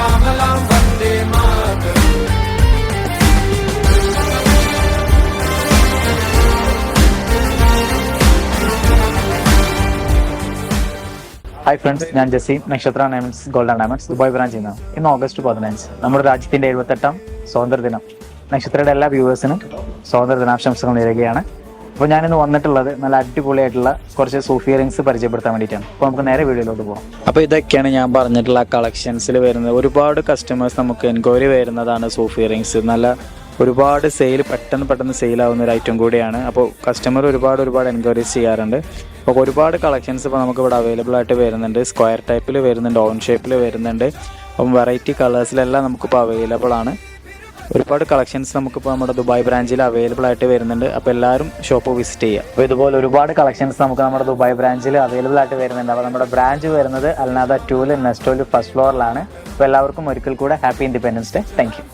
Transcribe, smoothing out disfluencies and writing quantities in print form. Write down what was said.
ശ്യാമലാം Vande Mataram. Hi friends, ഞാൻ ജസീം, നക്ഷത്ര diamonds gold and diamonds Dubai ബ്രാഞ്ചിൽ നിന്നാണ്. ഇന്ന് ഓഗസ്റ്റ് 15 നമ്മുടെ രാജ്യത്തിന്റെ 78ാം സ്വാതന്ത്ര്യ ദിനം. നക്ഷത്രയുടെ എല്ലാ വ്യൂവേഴ്സിനും സ്വാതന്ത്ര്യ ദിനാശംസകൾ നേരുകയാണ്. അപ്പോൾ ഞാനിന്ന് വന്നിട്ടുള്ളത് നല്ല അടിപൊളിയായിട്ടുള്ള കുറച്ച് സൂഫി ഇയറിംഗ്സ് പരിചയപ്പെടുത്താൻ വേണ്ടിയിട്ടാണ്. അപ്പോൾ നമുക്ക് നേരെ വീഡിയോയിലോട്ട് പോകാം. അപ്പോൾ ഇതൊക്കെയാണ് ഞാൻ പറഞ്ഞിട്ടുള്ള കളക്ഷൻസിൽ വരുന്നത്. ഒരുപാട് കസ്റ്റമേഴ്സ് നമുക്ക് എൻക്വയറി വരുന്നതാണ് സൂഫി ഇയറിംഗ്സ്. നല്ല ഒരുപാട് സെയിൽ പെട്ടെന്ന് സെയിലാവുന്ന ഒരു ഐറ്റം കൂടിയാണ്. അപ്പോൾ കസ്റ്റമർ ഒരുപാട് എൻക്വയറീസ് ചെയ്യാറുണ്ട്. അപ്പോൾ ഒരുപാട് കളക്ഷൻസ് ഇപ്പോൾ നമുക്ക് ഇവിടെ അവൈലബിൾ ആയിട്ട് വരുന്നുണ്ട്. സ്ക്വയർ ടൈപ്പിൽ വരുന്നുണ്ട്, ഓൺ ഷേപ്പിൽ വരുന്നുണ്ട്. അപ്പം വെറൈറ്റി കളേഴ്സിലെല്ലാം നമുക്കിപ്പോൾ അവൈലബിൾ ആണ്. ഒരുപാട് കളക്ഷൻസ് നമുക്കിപ്പോൾ നമ്മുടെ ദുബായ് ബ്രാഞ്ചിൽ അവൈലബിൾ ആയിട്ട് വരുന്നുണ്ട്. അപ്പോൾ എല്ലാവരും ഷോപ്പ് വിസിറ്റ് ചെയ്യുക. അപ്പോൾ ഇതുപോലെ ഒരുപാട് കളക്ഷൻസ് നമുക്ക് നമ്മുടെ ദുബായ് ബ്രാഞ്ചിൽ അവൈലബിൾ ആയിട്ട് വരുന്നുണ്ട്. അപ്പോൾ നമ്മുടെ ബ്രാഞ്ച് വരുന്നത് അൽനാദ 2 നെസ്റ്റോയിൽ ഫസ്റ്റ് ഫ്ലോറിലാണ്. അപ്പോൾ എല്ലാവർക്കും ഒരിക്കൽ കൂടെ happy independence day. Thank you.